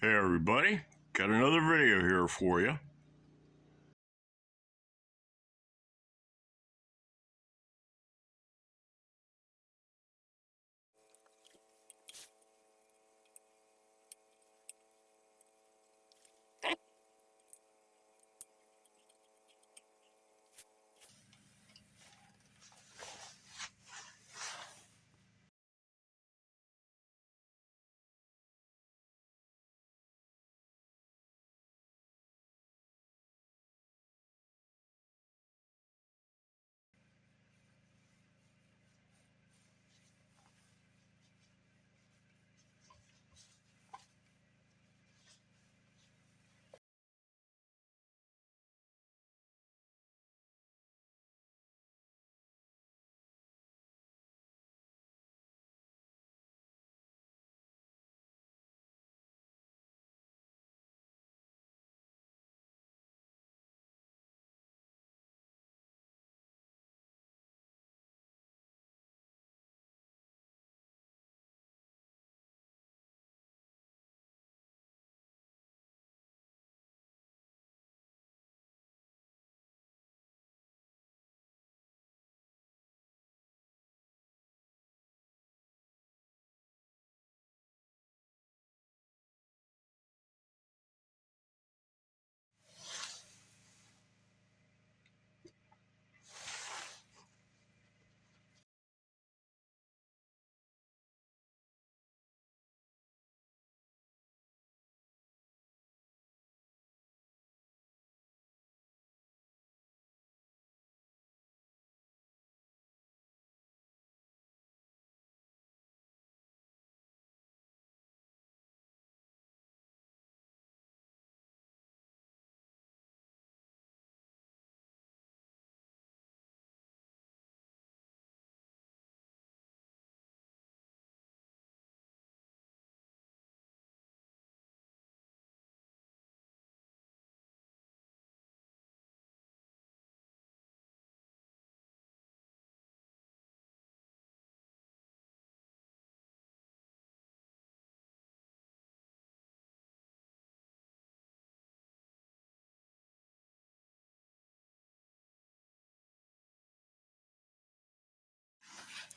Hey everybody, got another video here for you.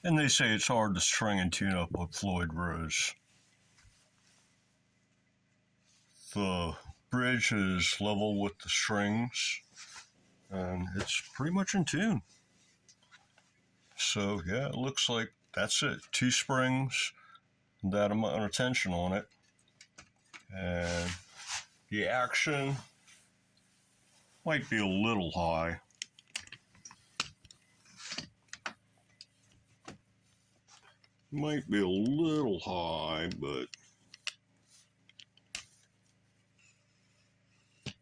And they say it's hard to string and tune up with Floyd Rose. The bridge is level with the strings and it's pretty much in tune. So yeah, it looks like that's it. 2 springs, that amount of tension on it. And the action might be a little high. Might be a little high, but let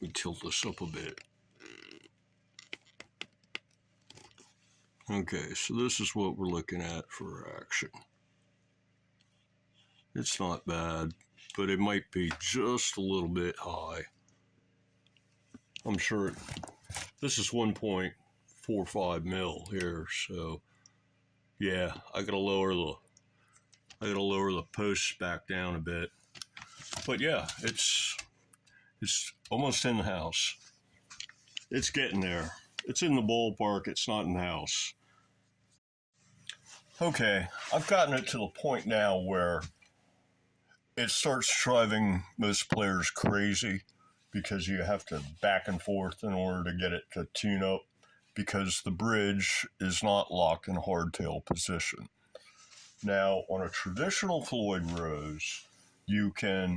me tilt this up a bit. Okay, so this is what we're looking at for action. It's not bad, but it might be just a little bit high. I'm sure this is 1.45 mil here, so yeah, I gotta lower the posts back down a bit. But yeah, it's almost in the house. It's getting there. It's in the ballpark. It's not in the house. Okay, I've gotten it to the point now where it starts driving most players crazy because you have to back and forth in order to get it to tune up because the bridge is not locked in hardtail position. Now, on a traditional Floyd Rose, you've got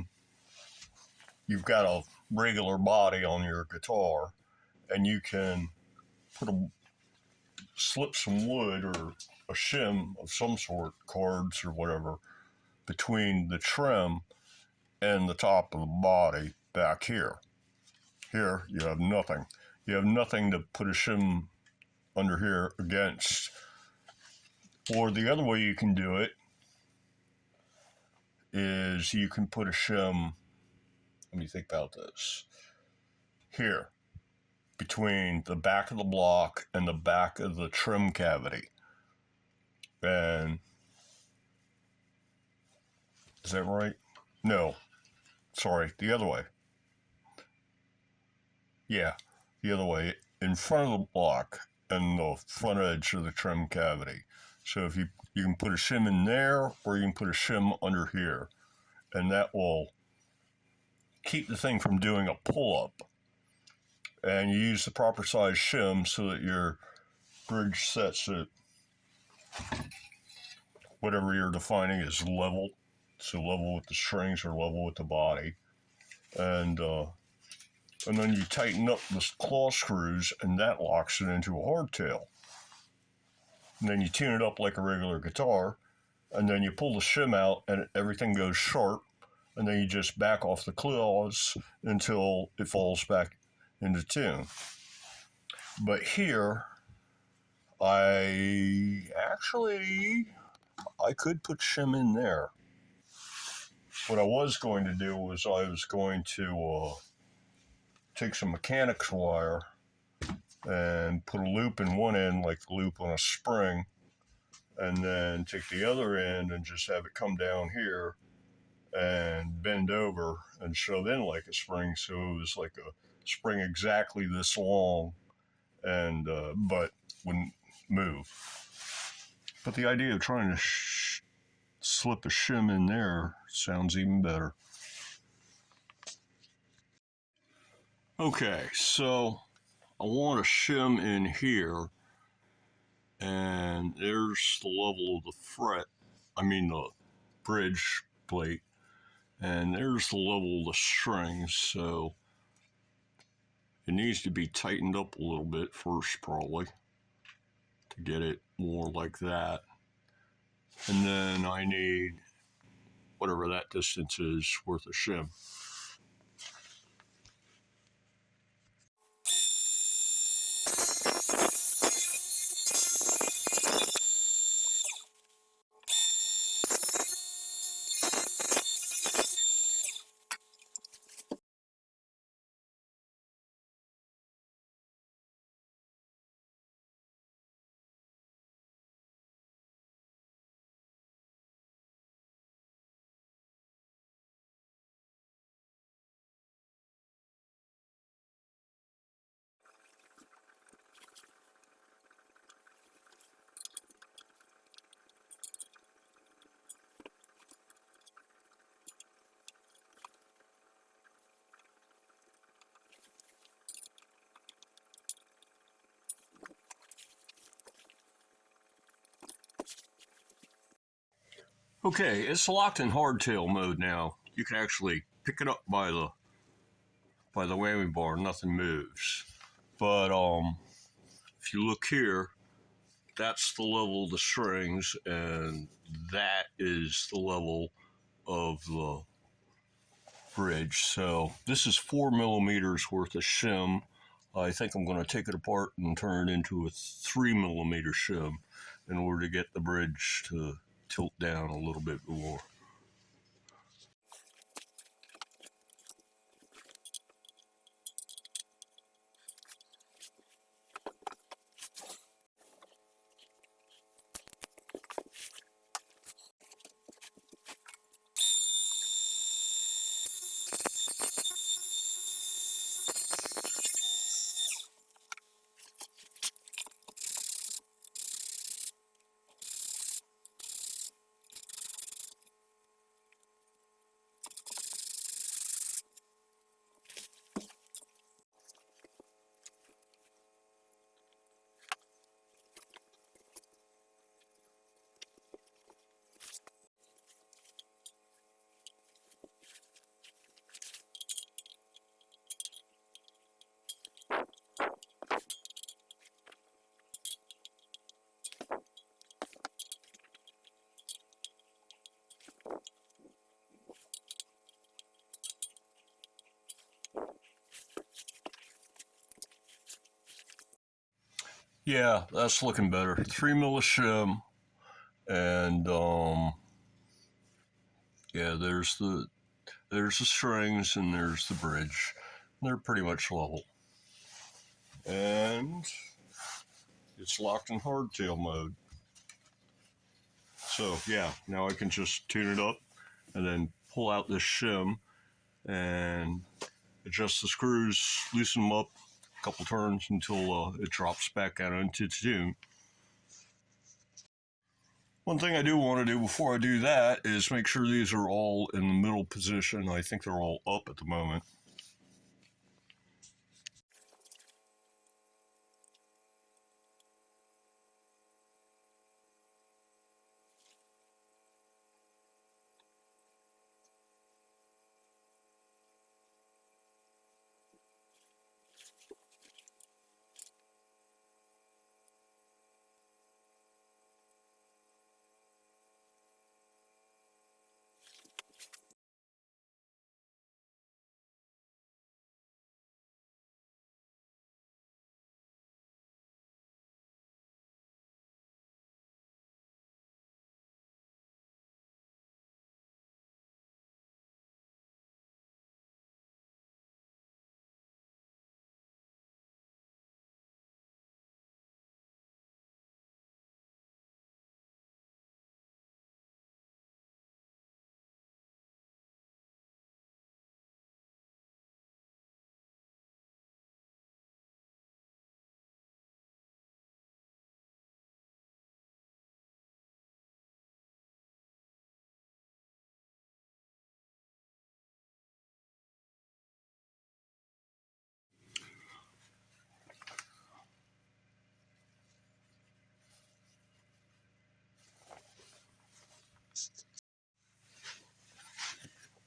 a regular body on your guitar, and you can slip some wood or a shim of some sort, cards or whatever, between the trem and the top of the body back here. Here, you have nothing. You have nothing to put a shim under here against. Or the other way you can do it is you can put a shim, let me think about this, here, between the back of the block and the back of the trim cavity. And Is that right? No, sorry, the other way. Yeah, the other way. In front of the block and the front edge of the trim cavity. So if you can put a shim in there, or you can put a shim under here, and that will keep the thing from doing a pull-up. And you use the proper size shim so that your bridge sets at whatever you're defining as level. So level with the strings or level with the body. And then you tighten up the claw screws, and that locks it into a hardtail. And then you tune it up like a regular guitar, and then you pull the shim out, and everything goes sharp, and then you just back off the claws until it falls back into tune. But here, I could put shim in there. What I was going to do was I was going to take some mechanics wire and put a loop in one end, like the loop on a spring, and then take the other end and just have it come down here and bend over and shove in like a spring, so it was like a spring exactly this long, and but wouldn't move. But the idea of trying to slip a shim in there sounds even better. Okay, so I want a shim in here, and there's the level of the fret, the bridge plate, and there's the level of the strings, so it needs to be tightened up a little bit first, probably, to get it more like that. And then I need whatever that distance is worth of shim. Okay, it's locked in hardtail mode now. You can actually pick it up by the whammy bar, nothing moves. But if you look here, that's the level of the strings, and that is the level of the bridge. So this is 4 millimeters worth of shim. I think I'm going to take it apart and turn it into a 3 millimeter shim in order to get the bridge to tilt down a little bit more. Yeah, that's looking better. 3 mil shim, and yeah, there's the strings and there's the bridge. They're pretty much level, and it's locked in hardtail mode. So yeah, now I can just tune it up and then pull out this shim and adjust the screws, loosen them up a couple turns until it drops back out into tune. One thing I do want to do before I do that is make sure these are all in the middle position. I think they're all up at the moment.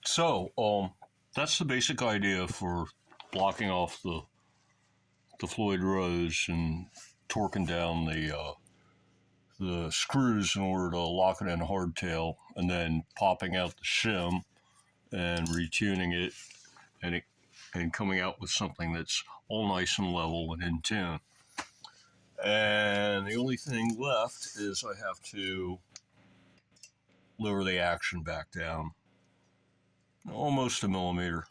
So, that's the basic idea for blocking off the Floyd Rose and torquing down the screws in order to lock it in hardtail, and then popping out the shim and retuning it, and and coming out with something that's all nice and level and in tune. And the only thing left is I have to lower the action back down almost a millimeter.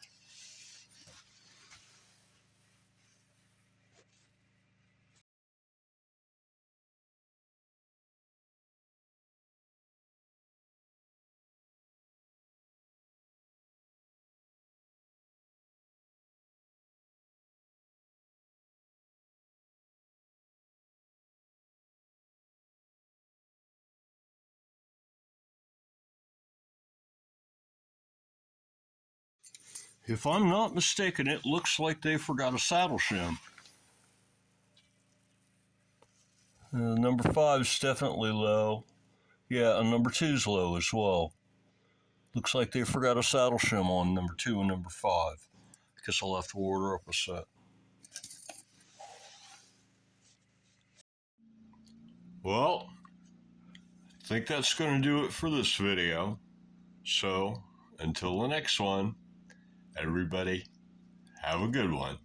If I'm not mistaken, it looks like they forgot a saddle shim. Number 5 is definitely low. Yeah, and number 2 is low as well. Looks like they forgot a saddle shim on number 2 and number 5. Guess I'll have to order up a set. Well, I think that's going to do it for this video. So, until the next one, everybody, have a good one.